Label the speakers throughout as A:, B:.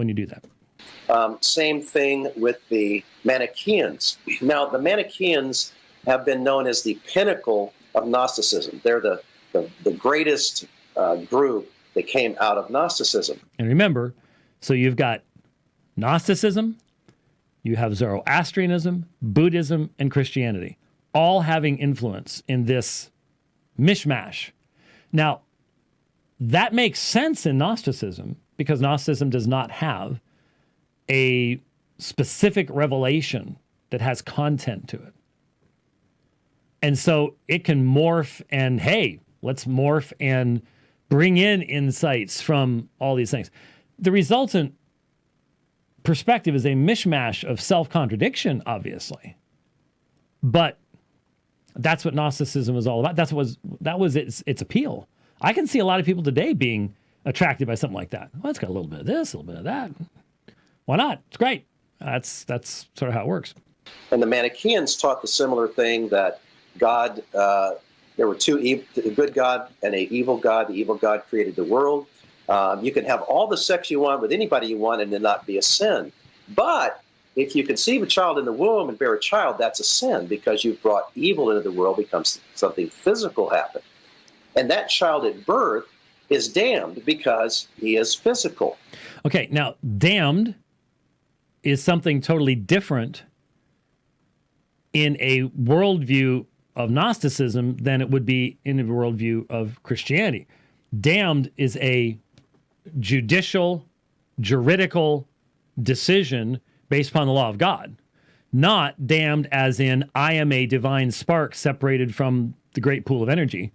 A: when you do that.
B: Same thing with the Manichaeans. Now, the Manichaeans have been known as the pinnacle of Gnosticism. They're the greatest group that came out of Gnosticism.
A: And remember, so you've got Gnosticism, you have Zoroastrianism, Buddhism, and Christianity, all having influence in this mishmash. Now, that makes sense in Gnosticism because Gnosticism does not have a specific revelation that has content to it. And so it can morph and, hey, let's morph and bring in insights from all these things. The resultant perspective is a mishmash of self-contradiction, obviously. But that's what Gnosticism was all about. That was its appeal. I can see a lot of people today being attracted by something like that. Well, it's got a little bit of this, a little bit of that. Why not? It's great. That's sort of how it works.
B: And the Manichaeans taught the similar thing, that God, there were a good God and an evil God. The evil God created the world. You can have all the sex you want with anybody you want and it not be a sin. But if you conceive a child in the womb and bear a child, that's a sin because you've brought evil into the world, becomes something physical happen. And that child at birth is damned because he is physical.
A: Okay, now damned is something totally different in a worldview of Gnosticism than it would be in a worldview of Christianity. Damned is a juridical decision based upon the law of God, not damned as in I am a divine spark separated from the great pool of energy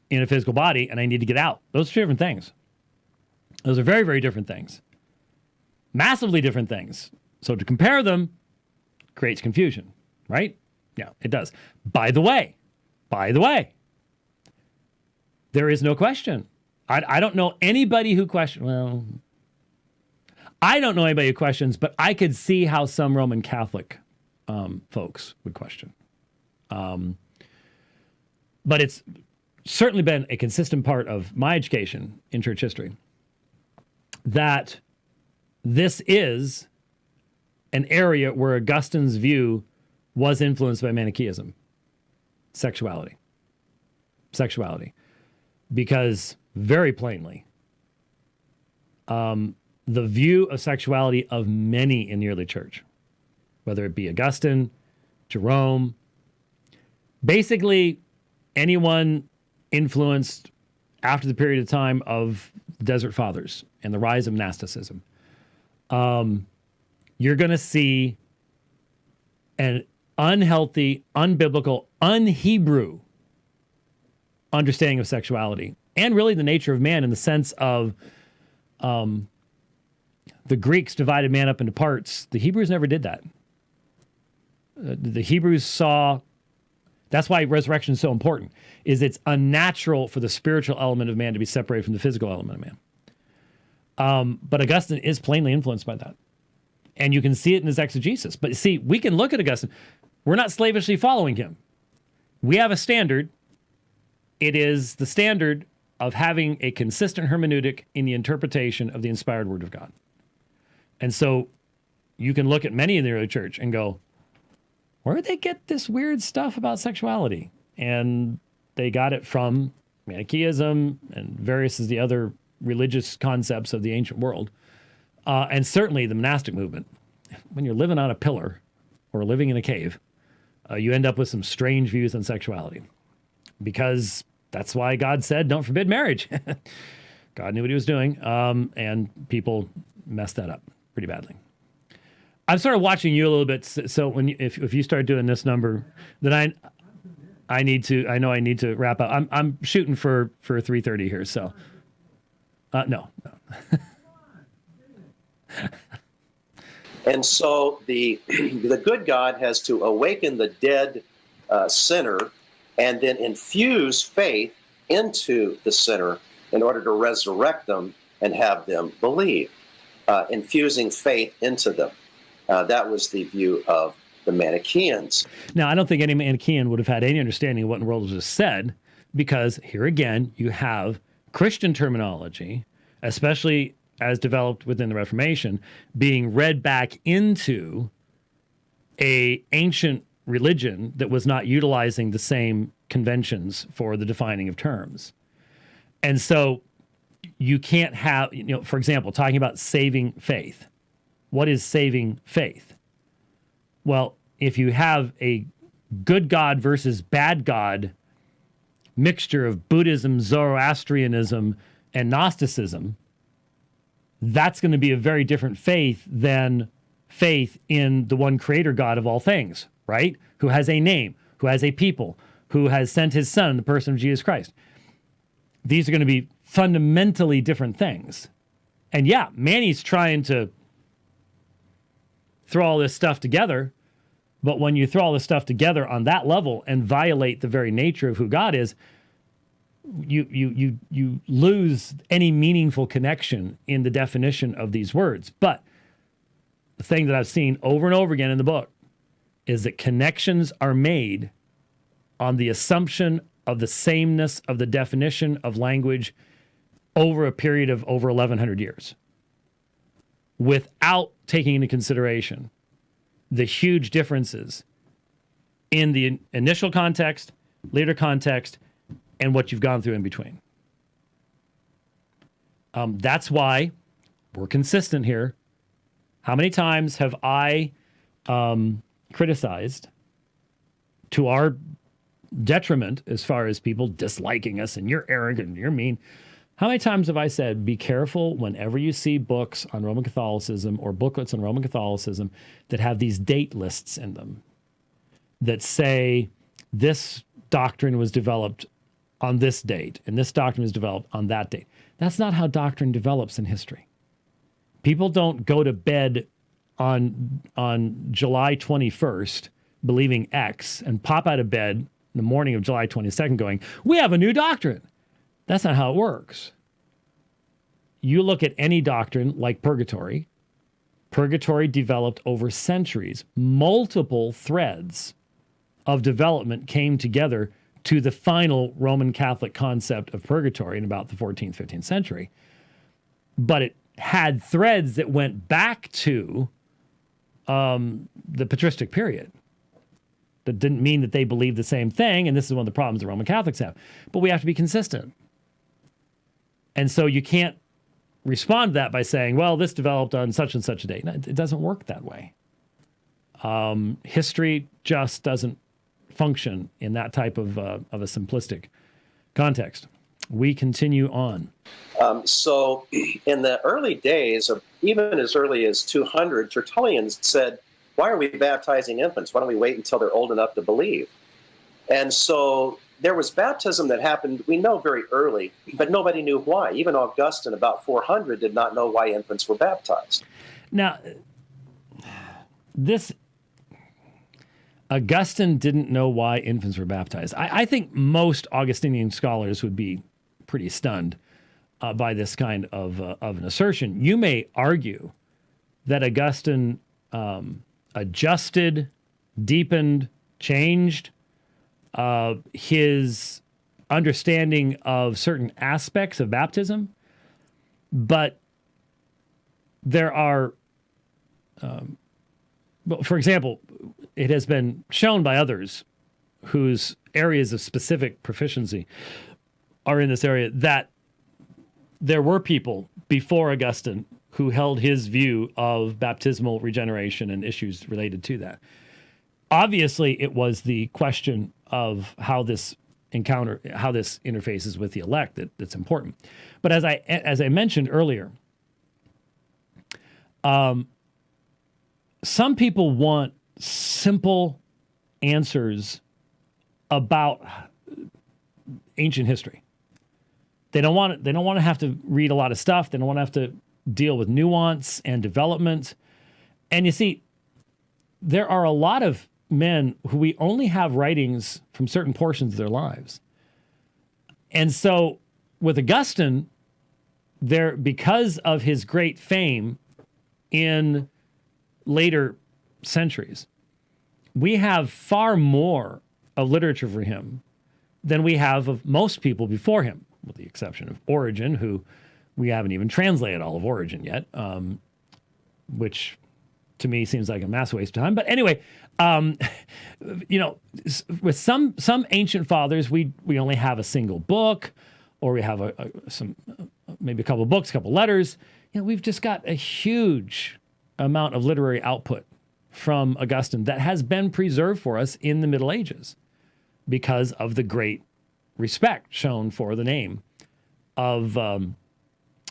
A: in a physical body and I need to get out. Those are two different things. Those are very, very different things. Massively different things. So to compare them creates confusion, right? Yeah, it does. By the way, there is no question. I don't know anybody who questions, I don't know anybody who questions, but I could see how some Roman Catholic folks would question. But it's certainly been a consistent part of my education in church history that this is an area where Augustine's view was influenced by Manichaeism, sexuality. Because very plainly, the view of sexuality of many in the early church, whether it be Augustine, Jerome, basically anyone influenced after the period of time of the Desert Fathers and the rise of monasticism, you're going to see an unhealthy, unbiblical, un-Hebrew understanding of sexuality and really the nature of man in the sense of the Greeks divided man up into parts. The Hebrews never did that. The Hebrews saw, that's why resurrection is so important, is it's unnatural for the spiritual element of man to be separated from the physical element of man. But Augustine is plainly influenced by that. And you can see it in his exegesis. But see, we can look at Augustine. We're not slavishly following him. We have a standard. It is the standard of having a consistent hermeneutic in the interpretation of the inspired word of God. And so you can look at many in the early church and go, where did they get this weird stuff about sexuality? And they got it from Manichaeism and various of the other religious concepts of the ancient world. And certainly the monastic movement. When you're living on a pillar or living in a cave, you end up with some strange views on sexuality. Because that's why God said, don't forbid marriage. God knew what he was doing. And people messed that up pretty badly. I'm sort of watching you a little bit. So when if you start doing this number, then I need to wrap up. I'm shooting for 3:30 here. So no.
B: And so the good God has to awaken the dead sinner and then infuse faith into the sinner in order to resurrect them and have them believe, infusing faith into them. That was the view of the Manichaeans.
A: Now, I don't think any Manichaean would have had any understanding of what in the world was just said, because here again, you have Christian terminology, especially as developed within the Reformation, being read back into a ancient religion that was not utilizing the same conventions for the defining of terms. And so you can't have, for example, talking about saving faith. What is saving faith? Well, if you have a good God versus bad God mixture of Buddhism, Zoroastrianism, and Gnosticism, that's going to be a very different faith than faith in the one creator God of all things, right? Who has a name, who has a people, who has sent his son in the person of Jesus Christ. These are going to be fundamentally different things. And yeah, Manny's trying to throw all this stuff together, but when you throw all this stuff together on that level and violate the very nature of who God is, you lose any meaningful connection in the definition of these words. But the thing that I've seen over and over again in the book is that connections are made on the assumption of the sameness of the definition of language over a period of over 1,100 years, without taking into consideration the huge differences in the initial context, later context, and what you've gone through in between. That's why we're consistent here. How many times have I criticized, to our detriment as far as people disliking us and you're arrogant and you're mean? How many times have I said, be careful whenever you see books on Roman Catholicism or booklets on Roman Catholicism that have these date lists in them that say this doctrine was developed on this date and this doctrine was developed on that date. That's not how doctrine develops in history. People don't go to bed on July 21st believing X and pop out of bed in the morning of July 22nd going, we have a new doctrine. That's not how it works. You look at any doctrine like purgatory. Purgatory developed over centuries. Multiple threads of development came together to the final Roman Catholic concept of purgatory in about the 14th, 15th century. But it had threads that went back to the patristic period. That didn't mean that they believed the same thing, and this is one of the problems the Roman Catholics have. But we have to be consistent. And so you can't respond to that by saying, well, this developed on such and such a date. No, it doesn't work that way. History just doesn't function in that type of a simplistic context. We continue on.
B: So in the early days, of even as early as 200, Tertullian said, why are we baptizing infants? Why don't we wait until they're old enough to believe? And so there was baptism that happened, we know, very early, but nobody knew why. Even Augustine, about 400, did not know why infants were baptized.
A: Now, Augustine didn't know why infants were baptized. I think most Augustinian scholars would be pretty stunned by this kind of an assertion. You may argue that Augustine adjusted, deepened, changed his understanding of certain aspects of baptism, but there are, for example, it has been shown by others whose areas of specific proficiency are in this area that there were people before Augustine who held his view of baptismal regeneration and issues related to that. Obviously, it was the question of how this interfaces with the elect that's important. But as I mentioned earlier, some people want simple answers about ancient history. They don't want to have to read a lot of stuff. They don't want to have to deal with nuance and development. And you see, there are a lot of men who we only have writings from certain portions of their lives. And so with Augustine, because of his great fame in later centuries, we have far more of literature for him than we have of most people before him, with the exception of Origen, who We haven't even translated all of Origin yet, which to me seems like a mass waste of time. But anyway, with some ancient fathers, we only have a single book, or we have maybe a couple of books, a couple of letters. We've just got a huge amount of literary output from Augustine that has been preserved for us in the Middle Ages because of the great respect shown for the name of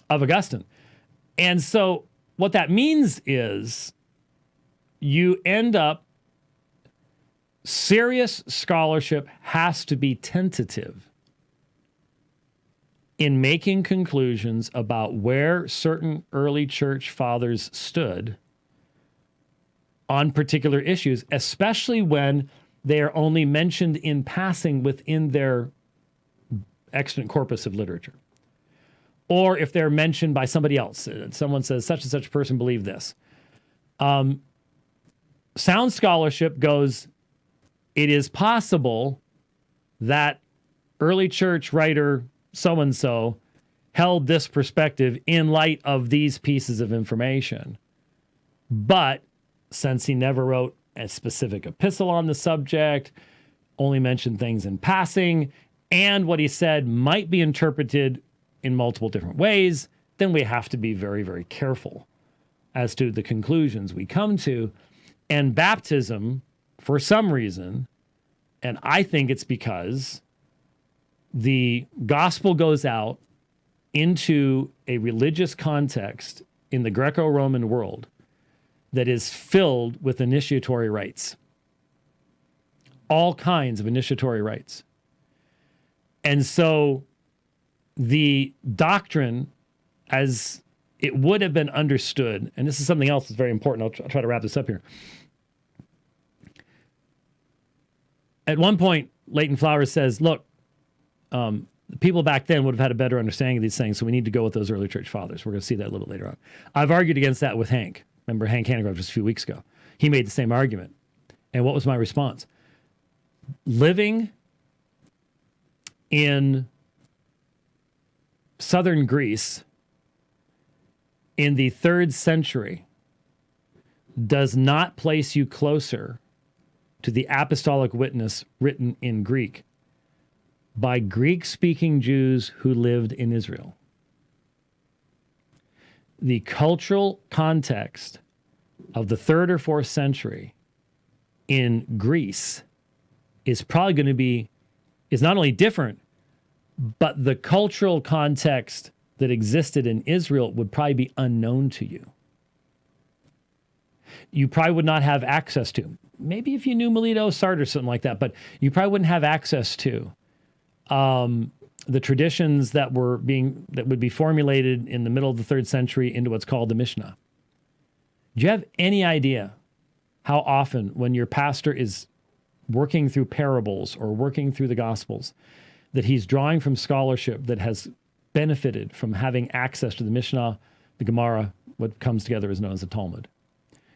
A: Augustine. And so what that means is you end up, serious scholarship has to be tentative in making conclusions about where certain early church fathers stood on particular issues, especially when they are only mentioned in passing within their extant corpus of literature. Or if they're mentioned by somebody else. Someone says, such and such person believed this. Sound scholarship goes, it is possible that early church writer so-and-so held this perspective in light of these pieces of information. But since he never wrote a specific epistle on the subject, only mentioned things in passing, and what he said might be interpreted in multiple different ways, then we have to be very, very careful as to the conclusions we come to. And baptism, for some reason, and I think it's because the gospel goes out into a religious context in the Greco-Roman world that is filled with initiatory rites. All kinds of initiatory rites. And so the doctrine, as it would have been understood, and this is something else that's very important, I'll try to wrap this up here. At one point, Leighton Flowers says, look, the people back then would have had a better understanding of these things, so we need to go with those early church fathers. We're going to see that a little later on. I've argued against that with Hank. Remember Hank Hanegraaff just a few weeks ago. He made the same argument. And what was my response? Living in southern Greece in the 3rd century does not place you closer to the apostolic witness written in Greek by Greek-speaking Jews who lived in Israel. The cultural context of the 3rd or 4th century in Greece is probably going to be, is not only different, but the cultural context that existed in Israel would probably be unknown to you. You probably would not have access to. Maybe if you knew Melito Sartre or something like that, but you probably wouldn't have access to the traditions that would be formulated in the middle of the 3rd century into what's called the Mishnah. Do you have any idea how often when your pastor is working through parables or working through the Gospels that he's drawing from scholarship that has benefited from having access to the Mishnah, the Gemara, what comes together is known as the Talmud?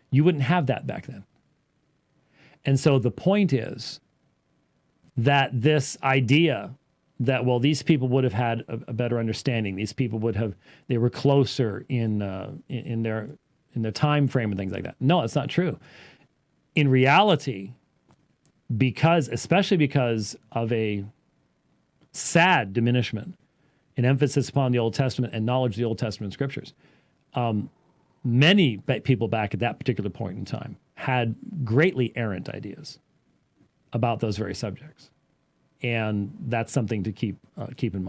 A: You wouldn't have that back then. And so the point is that this idea that, well, these people would have had a better understanding, these people they were closer in their time frame and things like that. No, it's not true. In reality, especially because of a sad diminishment in emphasis upon the Old Testament and knowledge of the Old Testament scriptures, many people back at that particular point in time had greatly errant ideas about those very subjects. And that's something to keep in mind.